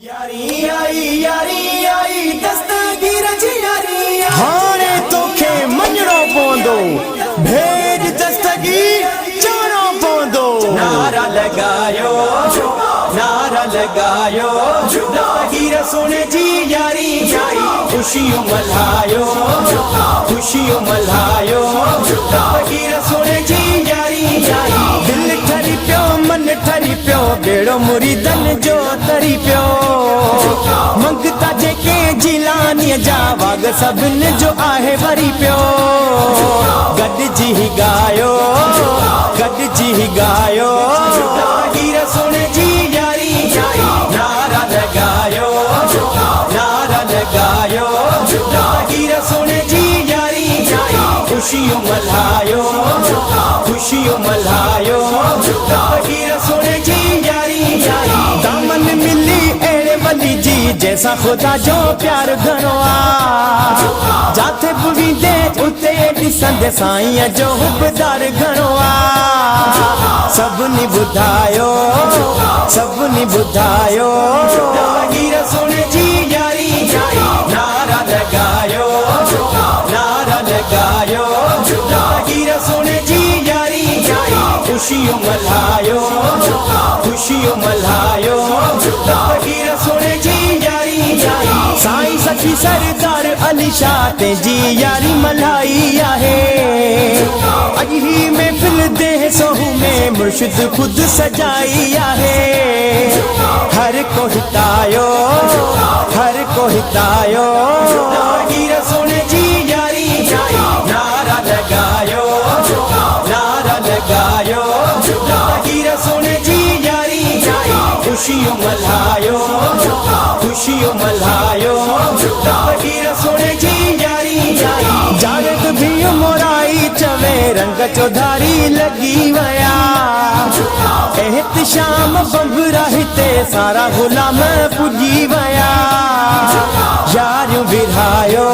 यारी आई दस्तगीर जी यारी हाणे तोखे मञणो पवंदो भेज दस्तगीर चवणो पवंदो नारा लगायो दस्तगीर सोने जी यारी आई खुशियों मल्हायो दस्तगीर सोने जी यारी आई दिल ठरी पियो मन ठरी पियो बेड़ो मुरीदन जो तरी पियो मंगता जेके जिलानी जा वाग सभिन जो आहे भरी पियो गॾिजी गायो दस्तगीर सोने जी यारी आई नारा लगायो दस्तगीर सोने जी यारी आई खुशियों मल्हायो दस्तगीर सोने जी यारी आई दामन मिली एड़े वली जी जैसा खुदा जो प्यार घणो आ जाथे पुगींदे उते ॾिसंदे साईं जो हुबदार घणो आ सभिनी ॿुधायो दस्तगीर सोने जी यारी आई नारा लगायो दस्तगीर सोने जी यारी आई खुशियों मल्हायो दस्तगीर सोने जी यारी आई साईं सखी सरदार अली शाह ते जी यारी मल्हाई आहे अॼु ही महफिल देह सोहू में मुर्शिद खुद सजाई आहे हर को हितायो दस्तगीर सोने जी यारी आई नारा लगायो दस्तगीर सोने जी यारी आई खुशियों मल्हायो दस्तगीर सोने जी यारी आई जागत भी मोराई चवे रंग चौधारी लगी वया एहतशाम बंबरा हिते सारा गुलाम पुजी वया यारियूं विरहायो